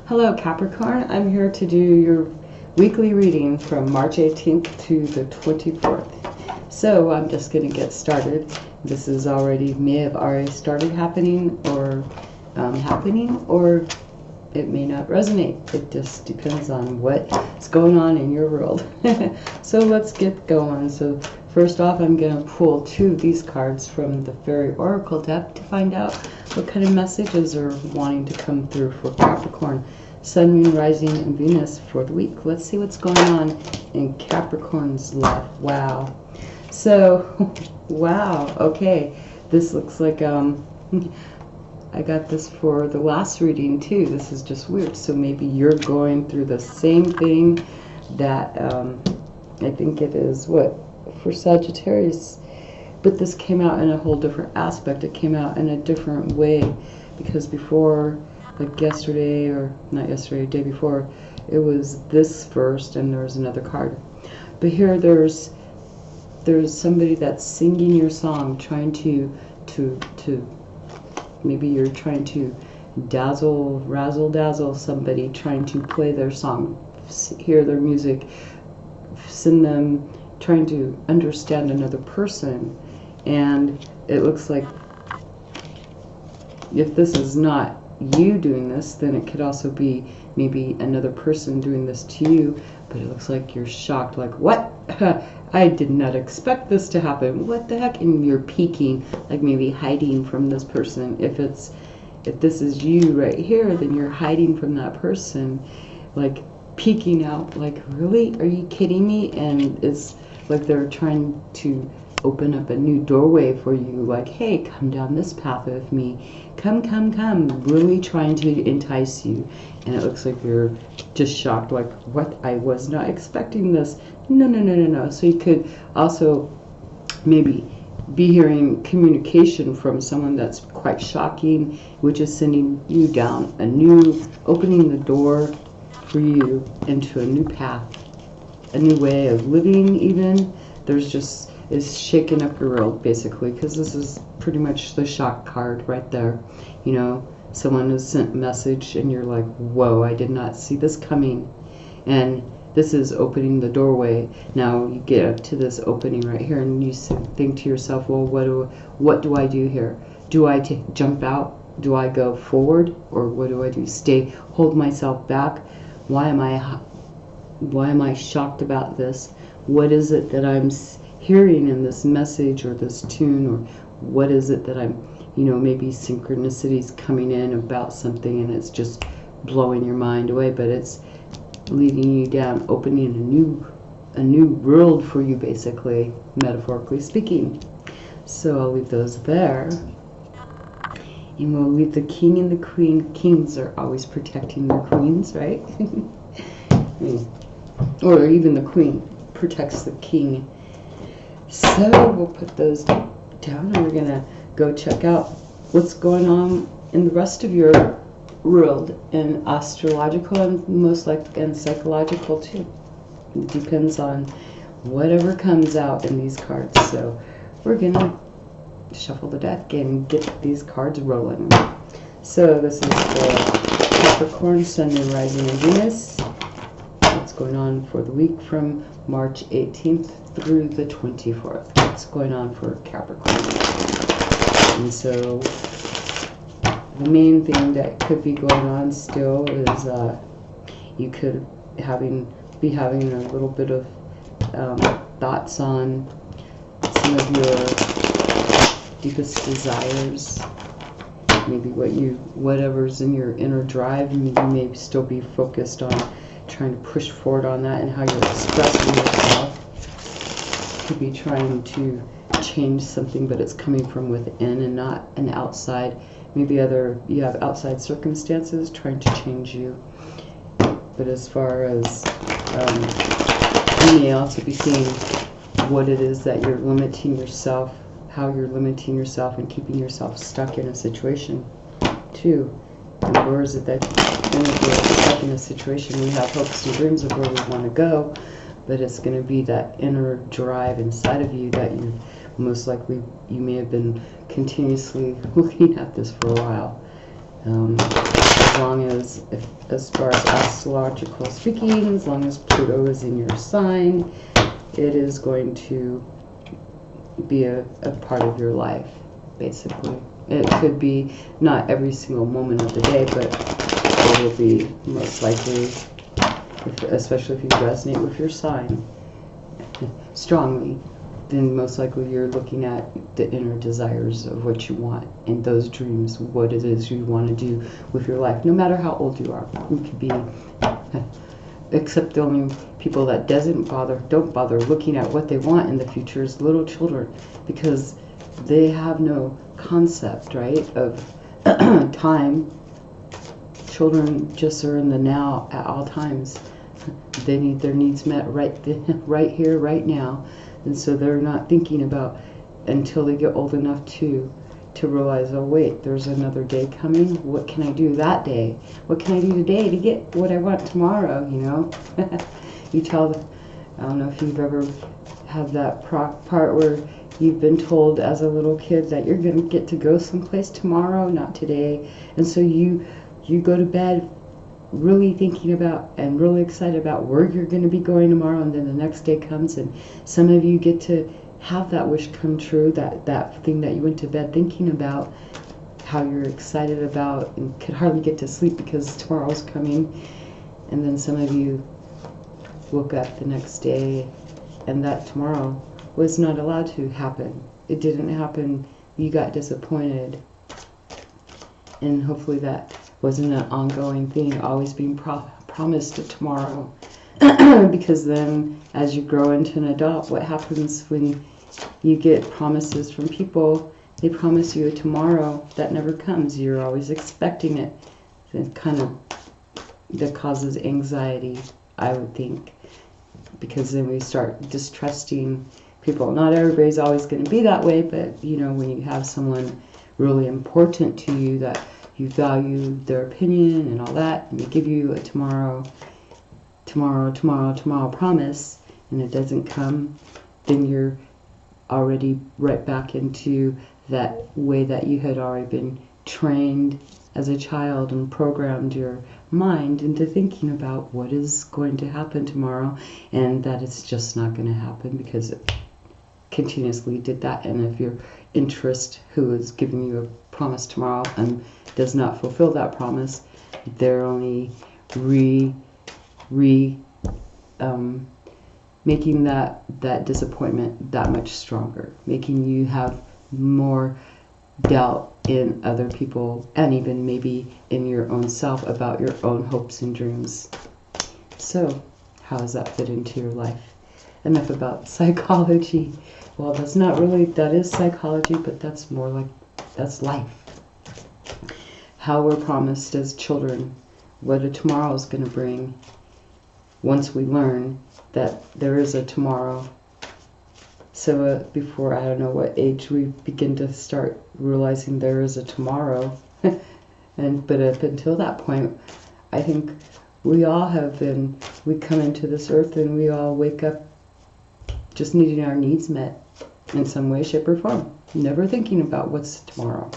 Hello Capricorn, I'm here to do your weekly reading from March 18th to the 24th. So I'm just going to get started. This is may have already started happening or it may not resonate. It just depends on what's going on in your world. So let's get going. So first off, I'm going to pull two of these cards from the Fairy Oracle deck to find out what kind of messages are wanting to come through for Capricorn, Sun, Moon, Rising, and Venus for the week. Let's see what's going on in Capricorn's life. Wow. So, wow. Okay. This looks like, I got this for the last reading too. This is just weird. So maybe you're going through the same thing that, I think it is, for Sagittarius. But this came out in a whole different aspect. It came out in a different way, because before, like yesterday, or not yesterday, day before, it was this first and there was another card. But here there's somebody that's singing your song, trying to maybe you're trying to razzle dazzle somebody, trying to play their song, hear their music, send them, trying to understand another person. And it looks like if this is not you doing this, then it could also be maybe another person doing this to you. But it looks like you're shocked, like, what? I did not expect this to happen. What the heck? And you're peeking, like maybe hiding from this person. If this is you right here, then you're hiding from that person, like peeking out, like, really? Are you kidding me? And it's like they're trying to open up a new doorway for you, like, hey, come down this path with me, come, really trying to entice you. And it looks like you're just shocked, like, what? I was not expecting this. No. So you could also maybe be hearing communication from someone that's quite shocking, which is sending you down opening the door for you into a new path, a new way of living. Even is shaking up your world, basically, because this is pretty much the shock card right there. You know, someone has sent a message and you're like, whoa, I did not see this coming. And this is opening the doorway. Now you get up to this opening right here and you think to yourself, well, what do I do here? Do I jump out? Do I go forward? Or what do I do? Hold myself back? Why am I shocked about this? What is it that I'm hearing in this message or this tune, or what is it that I'm, maybe synchronicities coming in about something and it's just blowing your mind away, but it's leading you down, opening a new world for you, basically, metaphorically speaking. So I'll leave those there, and we'll leave the king and the queen. Kings are always protecting their queens, right? Or even the queen protects the king. So we'll put those down, and we're gonna go check out what's going on in the rest of your world, and astrological and most likely and psychological too. It depends on whatever comes out in these cards. So we're gonna shuffle the deck and get these cards rolling. So this is for Capricorn, Sun, Moon, Rising, and Venus. What's going on for the week from March 18th through the 24th. What's going on for Capricorn? And so the main thing that could be going on still is you could be having a little bit of thoughts on some of your deepest desires, maybe whatever's in your inner drive. You may still be focused on trying to push forward on that, and how you're expressing yourself. Could be trying to change something, but it's coming from within and not an outside. Maybe you have outside circumstances trying to change you. But as far as you may also be seeing what it is that you're limiting yourself, how you're limiting yourself and keeping yourself stuck in a situation too. And where is it that when we're stuck in a situation, we have hopes and dreams of where we want to go, but it's going to be that inner drive inside of you that you most likely, you may have been continuously looking at this for a while. long as far as astrological speaking, as long as Pluto is in your sign, it is going to be a part of your life, basically. It could be not every single moment of the day, but it will be most likely, especially if you resonate with your sign strongly, then most likely you're looking at the inner desires of what you want and those dreams, what it is you want to do with your life, no matter how old you are. You could be, except the only people that don't bother looking at what they want in the future is little children, because they have no concept, right, of time. Children just are in the now at all times. They need their needs met right here, right now. And so they're not thinking about until they get old enough to realize, oh wait, there's another day coming. What can I do that day? What can I do today to get what I want tomorrow, you know? You tell them, I don't know if you've ever had that part where you've been told as a little kid that you're going to get to go someplace tomorrow, not today. And so you go to bed really thinking about and really excited about where you're going to be going tomorrow, and then the next day comes and some of you get to have that wish come true, that thing that you went to bed thinking about, how you're excited about and could hardly get to sleep because tomorrow's coming. And then some of you woke up the next day and that tomorrow was not allowed to happen. It didn't happen. You got disappointed. And hopefully that wasn't an ongoing thing, always being promised a tomorrow. Because then as you grow into an adult, what happens when you get promises from people? They promise you a tomorrow that never comes. You're always expecting it. It that causes anxiety, I would think, because then we start distrusting people. Not everybody's always going to be that way, but you know, when you have someone really important to you that you value their opinion and all that, and they give you a tomorrow promise, and it doesn't come, then you're already right back into that way that you had already been trained as a child and programmed your mind into thinking about what is going to happen tomorrow, and that it's just not going to happen because it continuously did that. And if your interest, who is giving you a promise tomorrow and does not fulfill that promise, they're only making that disappointment that much stronger, making you have more doubt in other people and even maybe in your own self about your own hopes and dreams. So how does that fit into your life? Enough about psychology. Well, that is psychology, but that's more like, that's life. How we're promised as children what a tomorrow is going to bring once we learn that there is a tomorrow. So before, I don't know what age we begin to start realizing there is a tomorrow. But up until that point, I think we all we come into this earth and we all wake up just needing our needs met in some way, shape, or form, never thinking about what's tomorrow.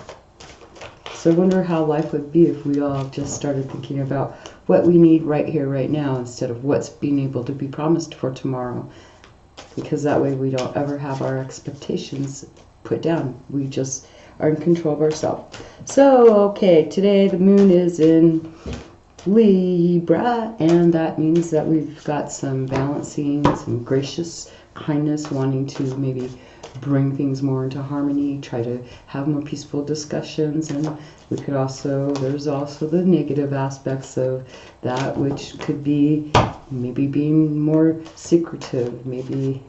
So I wonder how life would be if we all just started thinking about what we need right here, right now, instead of what's being able to be promised for tomorrow. Because that way we don't ever have our expectations put down. We just are in control of ourselves. So, okay, today the moon is in Libra, and that means that we've got some balancing, some gracious kindness, wanting to maybe bring things more into harmony, try to have more peaceful discussions. And we could there's also the negative aspects of that, which could be maybe being more secretive, maybe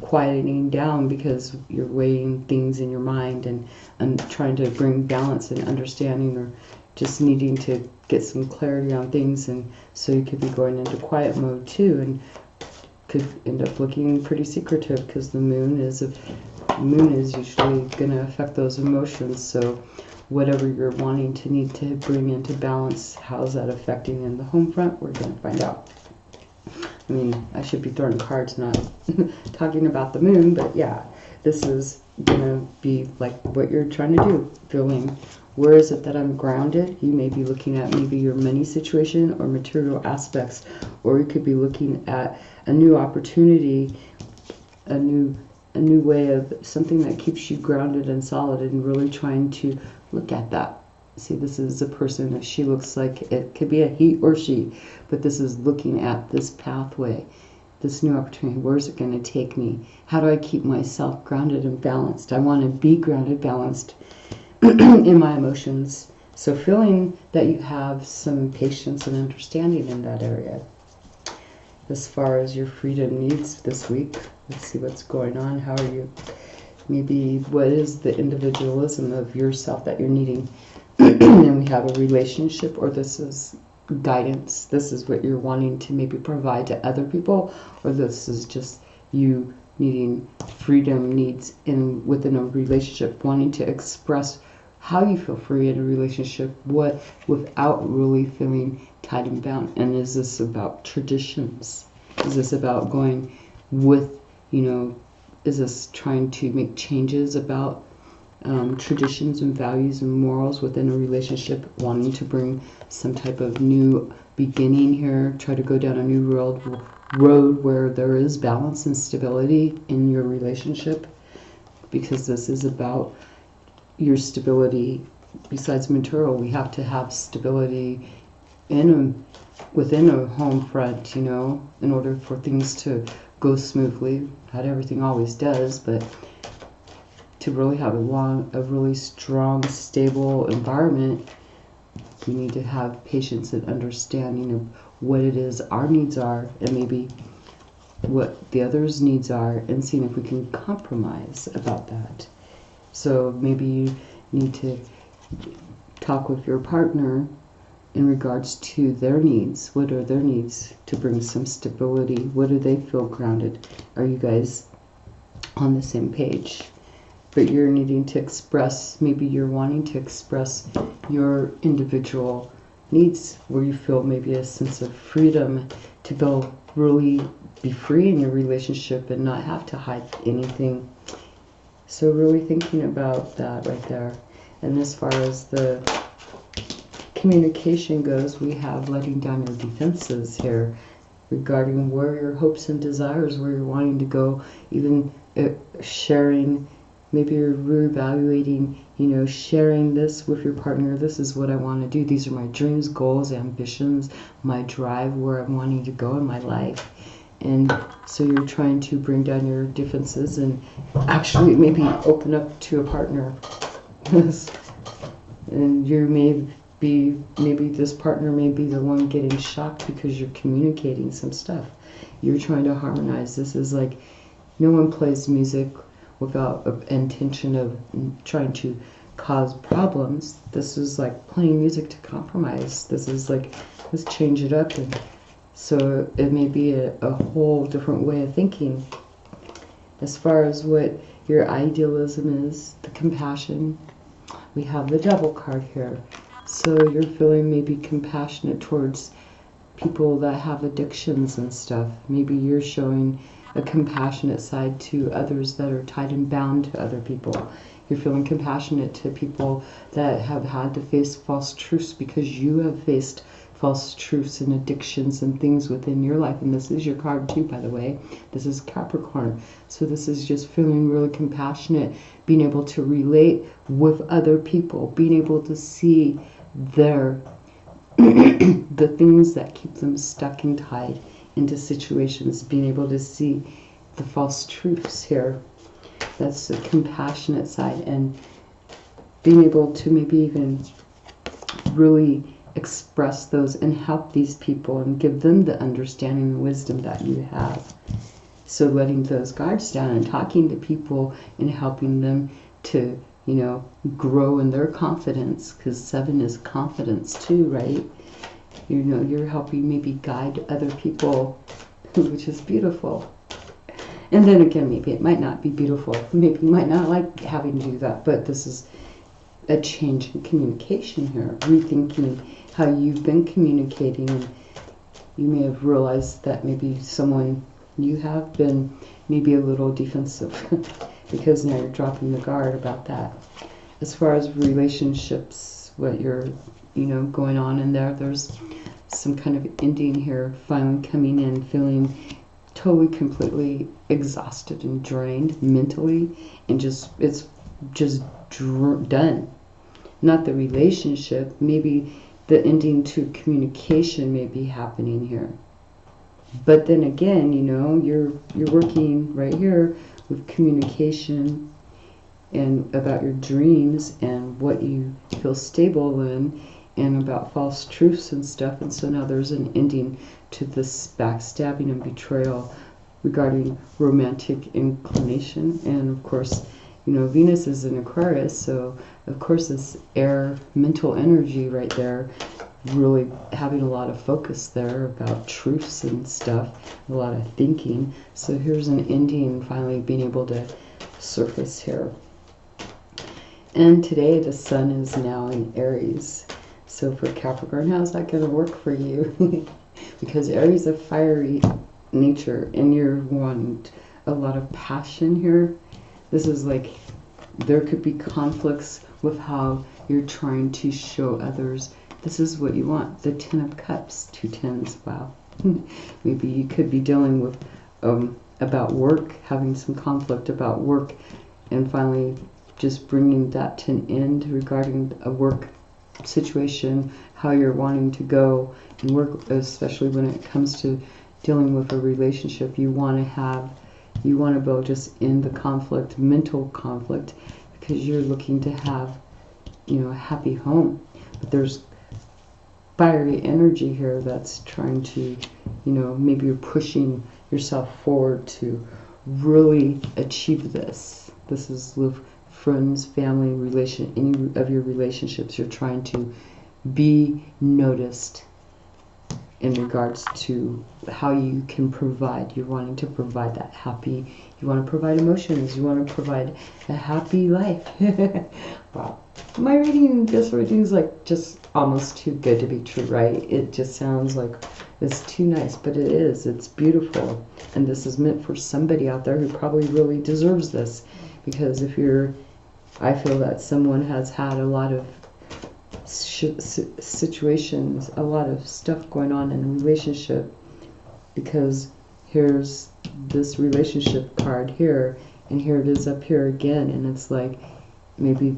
quieting down because you're weighing things in your mind and trying to bring balance and understanding, or just needing to get some clarity on things. And so you could be going into quiet mode too, and could end up looking pretty secretive because the moon is usually going to affect those emotions. So whatever you're wanting to need to bring into balance, how's that affecting in the home front? We're going to find out. I mean, I should be throwing cards, not talking about the moon, but yeah, this is going to be like what you're trying to do, feeling Where is it that I'm grounded? You may be looking at maybe your money situation or material aspects, or you could be looking at a new opportunity, a new way of something that keeps you grounded and solid, and really trying to look at that. See, this is a person that she looks like, it could be a he or she, but this is looking at this pathway, this new opportunity. Where's it going to take me? How do I keep myself grounded and balanced? I want to be grounded, balanced in my emotions. So feeling that you have some patience and understanding in that area. As far as your freedom needs this week, let's see what's going on. How are you? Maybe what is the individualism of yourself that you're needing? And we have a relationship, or this is guidance. This is what you're wanting to maybe provide to other people, or this is just you needing freedom needs within a relationship, wanting to express how you feel free in a relationship, what, without really feeling tied and bound. And is this about traditions? Is this about going with, is this trying to make changes about traditions and values and morals within a relationship, wanting to bring some type of new beginning here, try to go down a new road where there is balance and stability in your relationship, because this is about your stability. Besides material, we have to have stability within a home front, in order for things to go smoothly. Not everything always does, but to really have a really strong, stable environment, we need to have patience and understanding of what it is our needs are, and maybe what the other's needs are, and seeing if we can compromise about that. So maybe you need to talk with your partner in regards to their needs. What are their needs to bring some stability? What do they feel grounded? Are you guys on the same page? But you're needing to express, maybe you're wanting to express your individual needs, where you feel maybe a sense of freedom to really be free in your relationship and not have to hide anything. So really thinking about that right there. And as far as the communication goes, we have letting down your defenses here regarding where your hopes and desires, where you're wanting to go, even sharing. Maybe you're reevaluating, sharing this with your partner. This is what I want to do. These are my dreams, goals, ambitions, my drive, where I'm wanting to go in my life. And so you're trying to bring down your defenses and actually maybe open up to a partner. And maybe this partner may be the one getting shocked because you're communicating some stuff. You're trying to harmonize. This is like, no one plays music without an intention of trying to cause problems. This is like playing music to compromise. This is like, let's change it up. And so it may be a whole different way of thinking. As far as what your idealism is, the compassion, we have the Devil card here. So you're feeling maybe compassionate towards people that have addictions and stuff. Maybe you're showing a compassionate side to others that are tied and bound to other people. You're feeling compassionate to people that have had to face false truths, because you have faced false truths and addictions and things within your life. And this is your card too, by the way. This is Capricorn. So this is just feeling really compassionate, being able to relate with other people, being able to see the things that keep them stuck and tied into situations, being able to see the false truths here. That's the compassionate side, and being able to maybe even really express those and help these people and give them the understanding and wisdom that you have. So letting those guards down and talking to people and helping them to, grow in their confidence, because 7 is confidence too, right? You're helping maybe guide other people, which is beautiful. And then again, maybe it might not be beautiful. Maybe you might not like having to do that, but this is a change in communication here, rethinking how you've been communicating. And you may have realized that maybe you have been maybe a little defensive because now you're dropping the guard about that. As far as relationships, what you're, going on in there, there's some kind of ending here, finally coming in, feeling totally, completely exhausted and drained mentally, and it's just done. Not the relationship, maybe the ending to communication may be happening here. But then again, you're working right here with communication and about your dreams and what you feel stable in, and about false truths and stuff. And so now there's an ending to this backstabbing and betrayal regarding romantic inclination. And of course, Venus is in Aquarius, so of course this air mental energy right there, really having a lot of focus there about truths and stuff, a lot of thinking. So here's an ending finally being able to surface here. And today the sun is now in Aries. So for Capricorn, how's that going to work for you? Because Aries is a fiery nature, and you're wanting a lot of passion here. This is like, there could be conflicts with how you're trying to show others. This is what you want. The 10 of Cups, 2 tens, wow. Maybe you could be dealing with about work, having some conflict about work, and finally just bringing that to an end regarding a work situation, how you're wanting to go and work, especially when it comes to dealing with a relationship. You want to be able to just end the conflict, mental conflict, because you're looking to have, a happy home. But there's fiery energy here that's trying to, maybe you're pushing yourself forward to really achieve this. This is with friends, family, any of your relationships. You're trying to be noticed in regards to how you can provide. You're wanting to provide that happy, you want to provide emotions, you want to provide a happy life. Wow. My reading, this reading is like just almost too good to be true, right? It just sounds like it's too nice, but it is. It's beautiful. And this is meant for somebody out there who probably really deserves this. Because I feel that someone has had a lot of situations, a lot of stuff going on in a relationship, because here's this relationship card here, and here it is up here again, and it's like maybe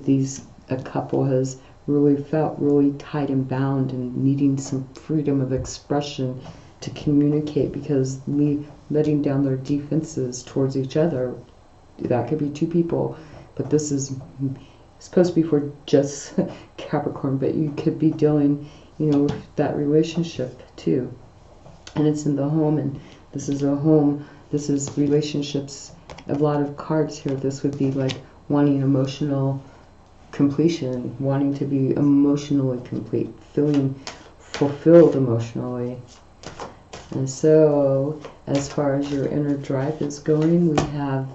a couple has really felt really tight and bound and needing some freedom of expression to communicate, because letting down their defenses towards each other, that could be two people, but this is supposed to be for just Capricorn, but you could be dealing, with that relationship too. And it's in the home, and this is a home, this is relationships, a lot of cards here. This would be like wanting emotional completion, wanting to be emotionally complete, feeling fulfilled emotionally. And so, as far as your inner drive is going, we have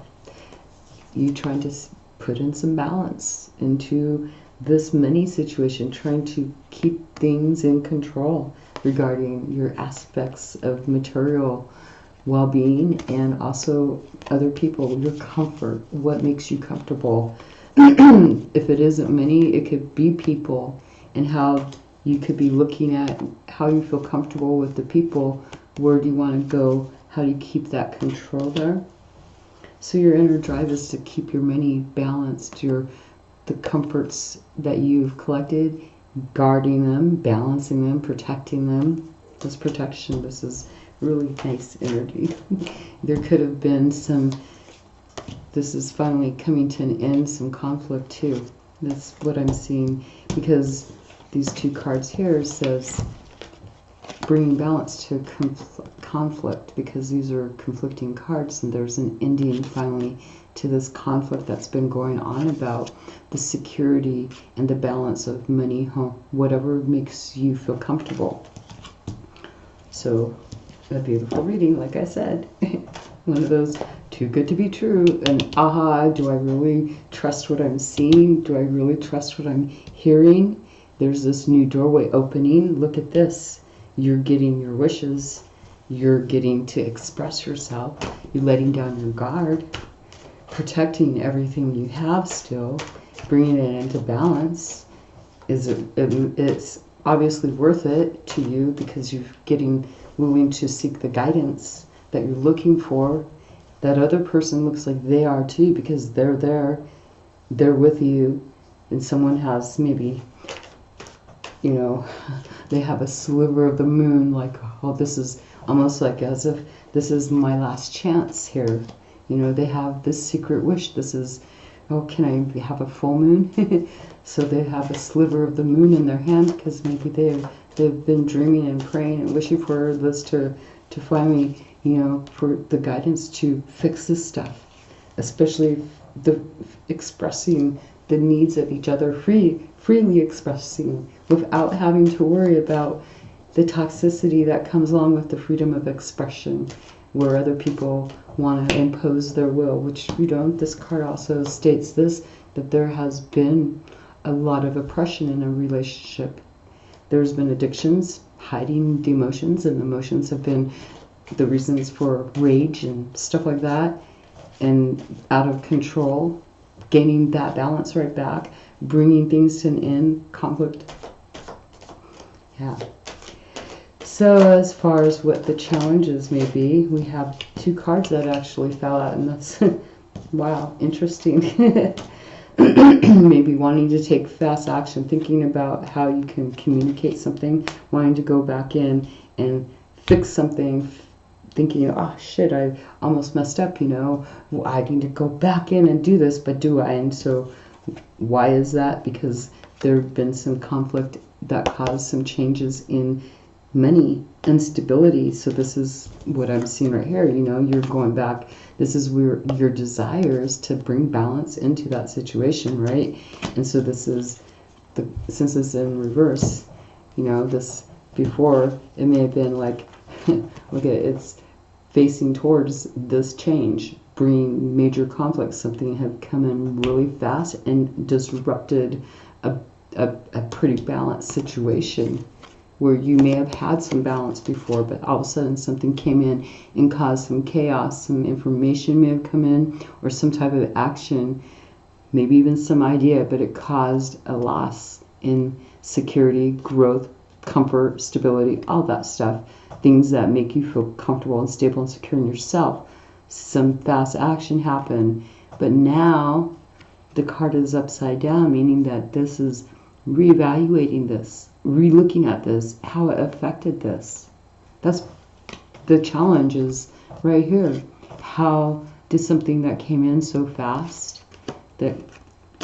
you trying to put in some balance into this money situation, trying to keep things in control regarding your aspects of material well-being, and also other people, your comfort, what makes you comfortable. If it isn't money, it could be people, and how you could be looking at how you feel comfortable with the people. Where do you want to go? How do you keep that control there? So your inner drive is to keep your money balanced, the comforts that you've collected, guarding them, balancing them, protecting them. This protection, this is really nice energy. There could have been this is finally coming to an end, some conflict too. That's what I'm seeing, because these two cards here says bringing balance to conflict, because these are conflicting cards, and there's an ending finally to this conflict that's been going on about the security and the balance of money, whatever makes you feel comfortable. So a beautiful reading, like I said. One of those too good to be true, and aha, do I really trust what I'm seeing? Do I really trust what I'm hearing? There's this new doorway opening. Look at this. You're getting your wishes. You're getting to express yourself. You're letting down your guard, protecting everything you have still, bringing it into balance, it's obviously worth it to you because you're getting willing to seek the guidance that you're looking for. That other person looks like they are too, because they're there, they're with you, and someone has maybe, you know, they have a sliver of the moon, like, oh, this is almost like as if this is my last chance here. You know, they have this secret wish. This is, oh, can I have a full moon? So they have a sliver of the moon in their hand because maybe they've been dreaming and praying and wishing for this to finally, you know, for the guidance to fix this stuff, especially the expressing the needs of each other, freely expressing without having to worry about the toxicity that comes along with the freedom of expression, where other people want to impose their will, which we don't. This card also states this, that there has been a lot of oppression in a relationship. There's been addictions, hiding the emotions, and emotions have been the reasons for rage and stuff like that, and out of control, gaining that balance right back, bringing things to an end, conflict. Yeah. So as far as what the challenges may be, we have two cards that actually fell out, and that's, wow, interesting. Maybe wanting to take fast action, thinking about how you can communicate something, wanting to go back in and fix something, thinking, oh shit, I almost messed up, you know, I need to go back in and do this, but do I? And so why is that? Because there have been some conflict that caused some changes in money instability. So this is what I'm seeing right here. You know, you're going back. This is where your desires to bring balance into that situation, right? And so this is the, since it's in reverse, you know, this before it may have been like, look at it, it's facing towards this change, bringing major conflicts. Something had come in really fast and disrupted a pretty balanced situation, where you may have had some balance before, but all of a sudden something came in and caused some chaos. Some information may have come in, or some type of action, maybe even some idea, but it caused a loss in security, growth, comfort, stability, all that stuff. Things that make you feel comfortable and stable and secure in yourself. Some fast action happened, but now the card is upside down, meaning that this is reevaluating this, re-looking at this, how it affected this. That's the challenge, is right here. How did something that came in so fast that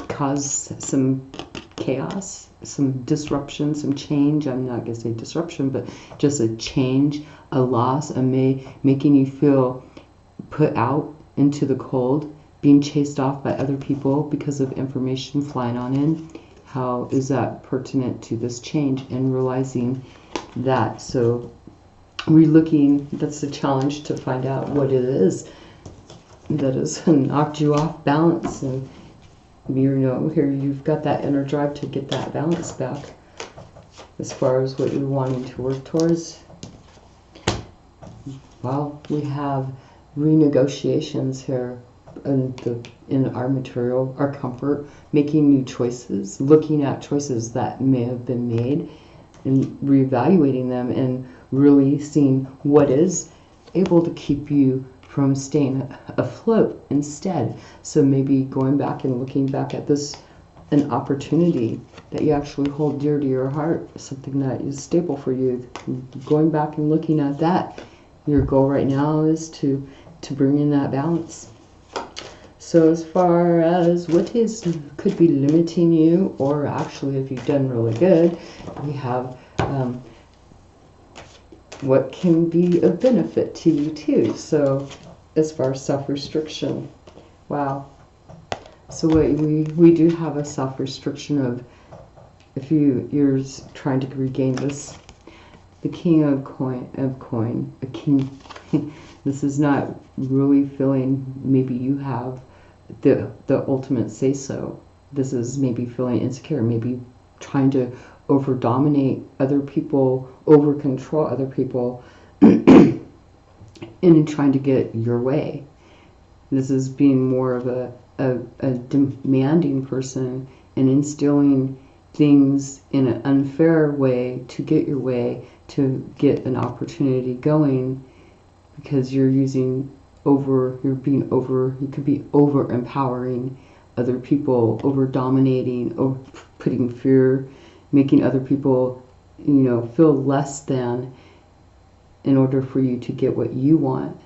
caused some chaos, some disruption, some change? I'm not going to say disruption, but just a change, a loss, making you feel put out into the cold, being chased off by other people because of information flying on in. How is that pertinent to this change, and realizing that? So re-looking, that's the challenge, to find out what it is that has knocked you off balance. And you know, here you've got that inner drive to get that balance back as far as what you're wanting to work towards. Well, we have renegotiations here in our material, our comfort, making new choices, looking at choices that may have been made and reevaluating them, and really seeing what is able to keep you from staying afloat instead. So maybe going back and looking back at this, an opportunity that you actually hold dear to your heart, something that is stable for you, going back and looking at that. Your goal right now is to bring in that balance. So as far as what could be limiting you, or actually if you've done really good, we have what can be of benefit to you too. So as far as self-restriction, wow. So we do have a self-restriction of, if you're trying to regain this, the king of coin, a king. This is not really feeling maybe you have the ultimate say so. This is maybe feeling insecure, maybe trying to over dominate other people, over control other people, and trying to get your way. This is being more of a a demanding person and instilling things in an unfair way to get your way, to get an opportunity going, because you're using you could be over empowering other people, over dominating, over putting fear, making other people, feel less than in order for you to get what you want.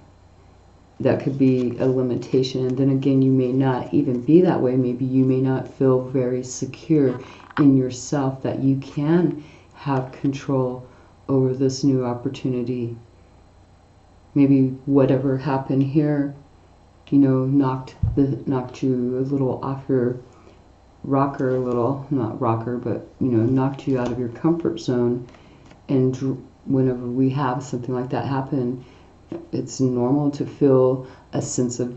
That could be a limitation. And then again, you may not even be that way. Maybe you may not feel very secure in yourself that you can have control over this new opportunity. Maybe whatever happened here, knocked you a little off your rocker, not rocker, but, knocked you out of your comfort zone. And whenever we have something like that happen, it's normal to feel a sense of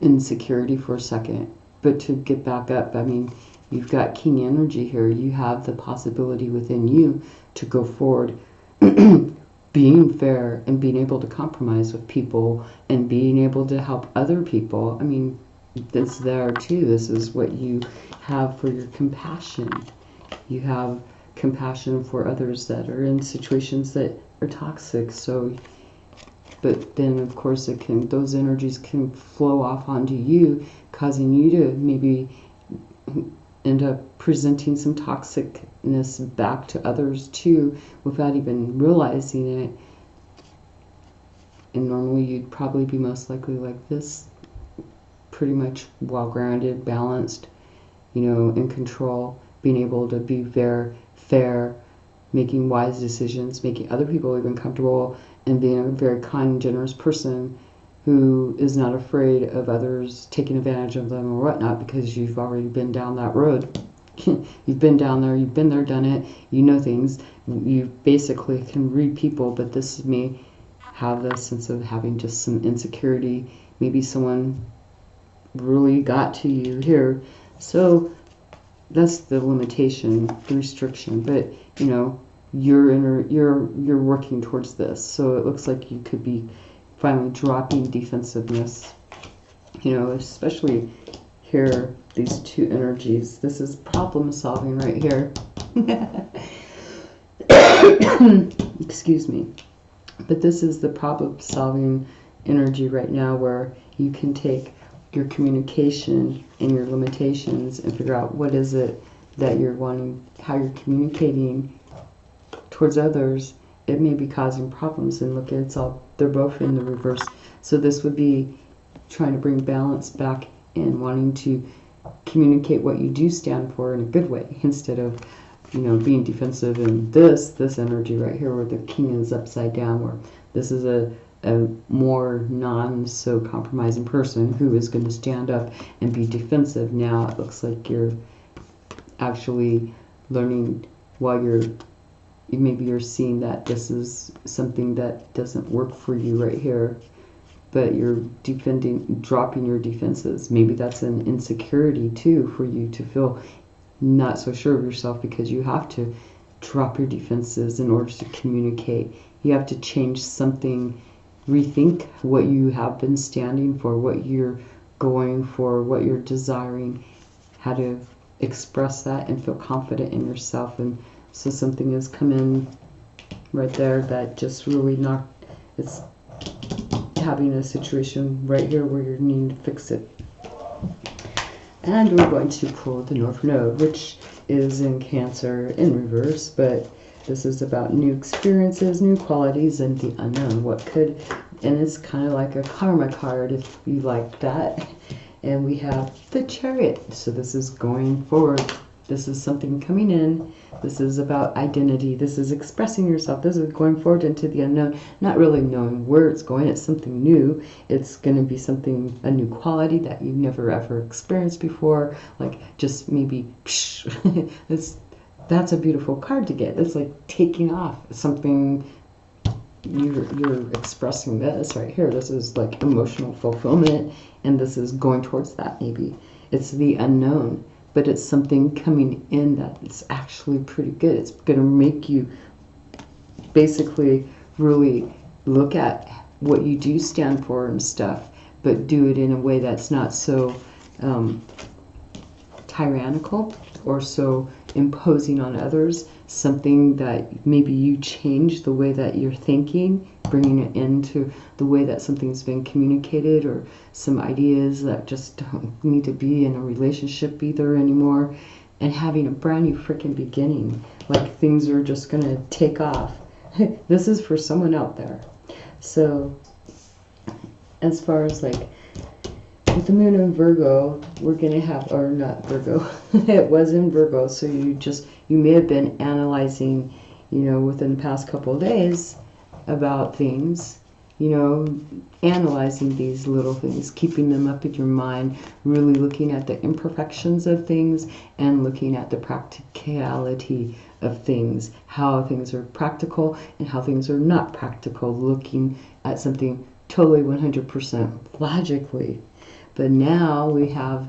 insecurity for a second, but to get back up, you've got king energy here. You have the possibility within you to go forward, being fair and being able to compromise with people and being able to help other people. That's there too. This is what you have for your compassion. You have compassion for others that are in situations that are toxic. But then, of course, those energies can flow off onto you, causing you to maybe end up presenting some toxicness back to others too, without even realizing it. And normally you'd probably be most likely like this, pretty much well-grounded, balanced, in control, being able to be fair, making wise decisions, making other people even comfortable, and being a very kind and generous person who is not afraid of others taking advantage of them or whatnot, because you've already been down that road. You've been down there, you've been there, done it, you know things. You basically can read people, but this may have the sense of having just some insecurity. Maybe someone really got to you here. So that's the limitation, the restriction. But, you're working towards this. So it looks like you could be finally dropping defensiveness, especially here, these two energies. This is problem solving right here. Excuse me. But this is the problem solving energy right now, where you can take your communication and your limitations and figure out what is it that you're wanting, how you're communicating towards others. It may be causing problems, and look, they're both in the reverse. So this would be trying to bring balance back in, wanting to communicate what you do stand for in a good way, instead of being defensive in this energy right here, where the king is upside down, where this is a more so compromising person who is going to stand up and be defensive. Now it looks like you're actually learning, while maybe you're seeing that this is something that doesn't work for you right here, but you're dropping your defenses. Maybe that's an insecurity too, for you to feel not so sure of yourself, because you have to drop your defenses in order to communicate. You have to change something, rethink what you have been standing for, what you're going for, what you're desiring, how to express that and feel confident in yourself. And so something has come in right there that just really it's having a situation right here where you're needing to fix it. And we're going to pull the North Node, which is in Cancer in reverse, but this is about new experiences, new qualities, and the unknown. And it's kind of like a karma card, if you like that. And we have the Chariot. So this is going forward. This is something coming in. This is about identity. This is expressing yourself. This is going forward into the unknown, not really knowing where it's going. It's something new. It's going to be a new quality that you've never ever experienced before. Like just maybe, that's a beautiful card to get. It's like taking off something. You're expressing this right here. This is like emotional fulfillment, and this is going towards that. Maybe it's the unknown, but it's something coming in that it's actually pretty good. It's going to make you basically really look at what you do stand for and stuff, but do it in a way that's not so tyrannical or so imposing on others, something that maybe you change the way that you're thinking, bringing it into the way that something's been communicated, or some ideas that just don't need to be in a relationship either anymore, and having a brand new freaking beginning, like things are just gonna take off. This is for someone out there. So as far as like with the moon in Virgo, we're gonna have, or not Virgo, it was in Virgo, so you may have been analyzing, you know, within the past couple of days about things, you know, analyzing these little things, keeping them up in your mind, really looking at the imperfections of things and looking at the practicality of things, how things are practical and how things are not practical, looking at something totally 100% logically. But now we have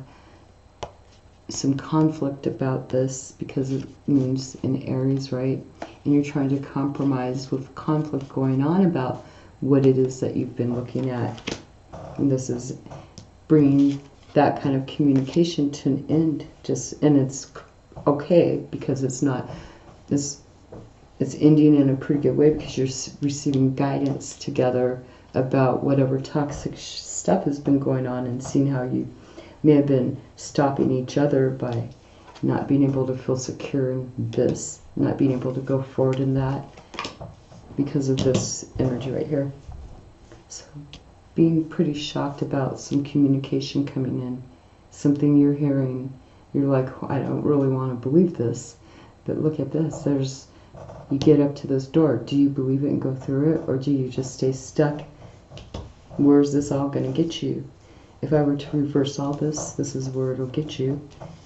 some conflict about this because it moves in Aries, right? And you're trying to compromise with conflict going on about what it is that you've been looking at. And this is bringing that kind of communication to an end. And it's okay because it's not, it's ending in a pretty good way because you're receiving guidance together about whatever toxic stuff has been going on, and seeing how you may have been stopping each other by not being able to feel secure in this, not being able to go forward in that because of this energy right here. So being pretty shocked about some communication coming in, something you're hearing, you're like, I don't really want to believe this, but look at this, you get up to this door, do you believe it and go through it, or do you just stay stuck? Where's this all going to get you? If I were to reverse all this, this is where it'll get you.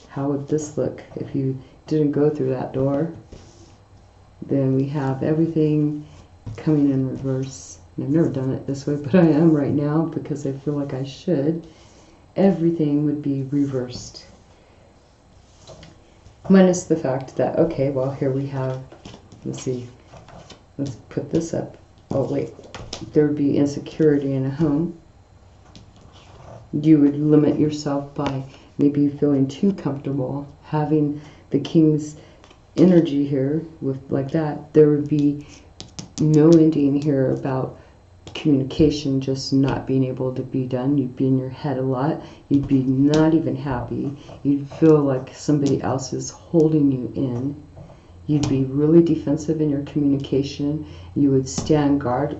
How would this look if you didn't go through that door? Then we have everything coming in reverse. And I've never done it this way, but I am right now because I feel like I should. Everything would be reversed. Minus the fact that, okay, well, here we have, let's see, let's put this up. Oh, wait. There would be insecurity in a home. You would limit yourself by maybe feeling too comfortable having the king's energy here with like that. There would be no ending here about communication just not being able to be done. You'd be in your head a lot. You'd be not even happy. You'd feel like somebody else is holding you in. You'd be really defensive in your communication. You would stand guard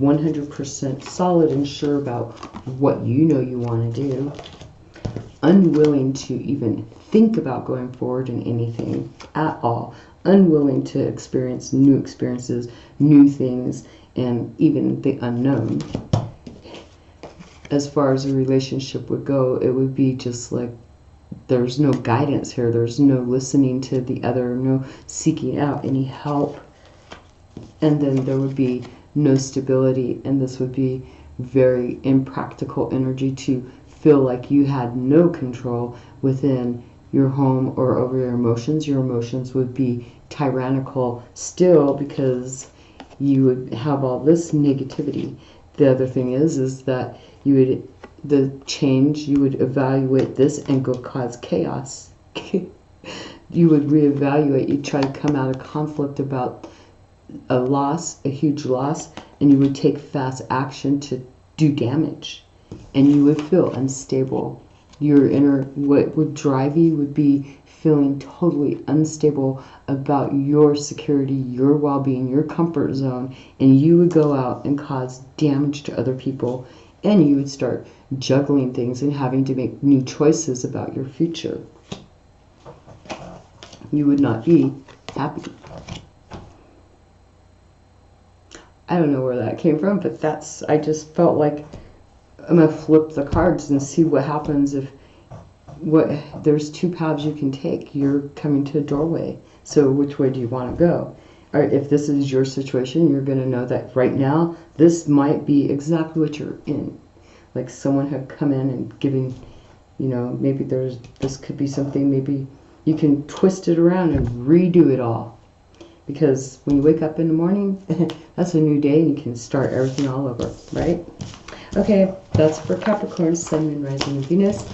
100% solid and sure about what you know you want to do, unwilling to even think about going forward in anything at all, unwilling to experience new experiences, new things, and even the unknown. As far as a relationship would go, it would be just like there's no guidance here, there's no listening to the other, no seeking out any help, and then there would be no stability, and this would be very impractical energy to feel like you had no control within your home or over your emotions. Your emotions would be tyrannical still because you would have all this negativity. The other thing is that you would, the change, you would evaluate this and go cause chaos. You would reevaluate, you'd try to come out of conflict about a loss, a huge loss, and you would take fast action to do damage, and you would feel unstable. Your inner, what would drive you would be feeling totally unstable about your security, your well-being, your comfort zone, and you would go out and cause damage to other people, and you would start juggling things and having to make new choices about your future. You would not be happy. I don't know where that came from, but I just felt like I'm going to flip the cards and see what happens if there's two paths you can take. You're coming to a doorway. So which way do you want to go? Or if this is your situation, you're going to know that right now, this might be exactly what you're in. Like someone had come in and given, you know, maybe this could be something, maybe you can twist it around and redo it all. Because when you wake up in the morning, that's a new day and you can start everything all over, right? Okay, that's for Capricorn, Sun, Moon, Rising, and Venus.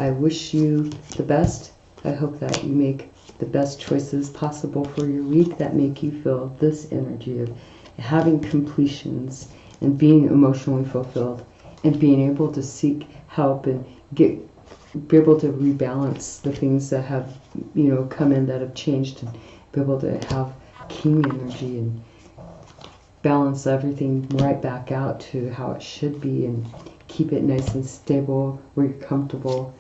I wish you the best. I hope that you make the best choices possible for your week that make you feel this energy of having completions and being emotionally fulfilled and being able to seek help and be able to rebalance the things that have, come in that have changed, and be able to have king energy and balance everything right back out to how it should be, and keep it nice and stable where you're comfortable,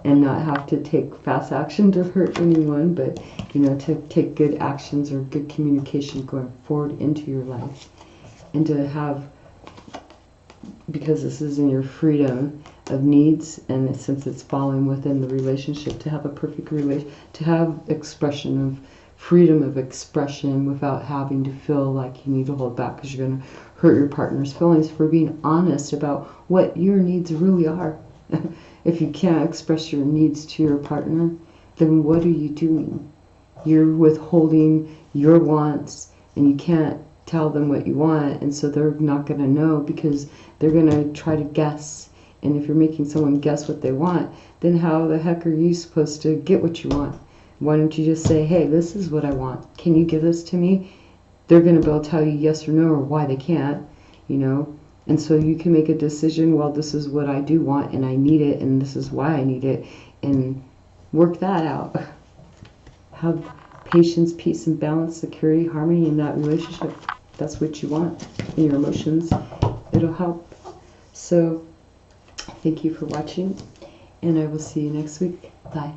and not have to take fast action to hurt anyone, but to take good actions or good communication going forward into your life, and to have, because this is in your freedom of needs, and since it's falling within the relationship, to have a perfect to have expression of freedom of expression without having to feel like you need to hold back because you're going to hurt your partner's feelings, for being honest about what your needs really are. If you can't express your needs to your partner, then what are you doing? You're withholding your wants, and you can't tell them what you want, and so they're not going to know because they're going to try to guess. And if you're making someone guess what they want, then how the heck are you supposed to get what you want? Why don't you just say, hey, this is what I want. Can you give this to me? They're going to be able to tell you yes or no, or why they can't, And so you can make a decision, well, this is what I do want, and I need it, and this is why I need it, and work that out. Have patience, peace, and balance, security, harmony in that relationship. That's what you want in your emotions. It'll help. So thank you for watching, and I will see you next week. Bye.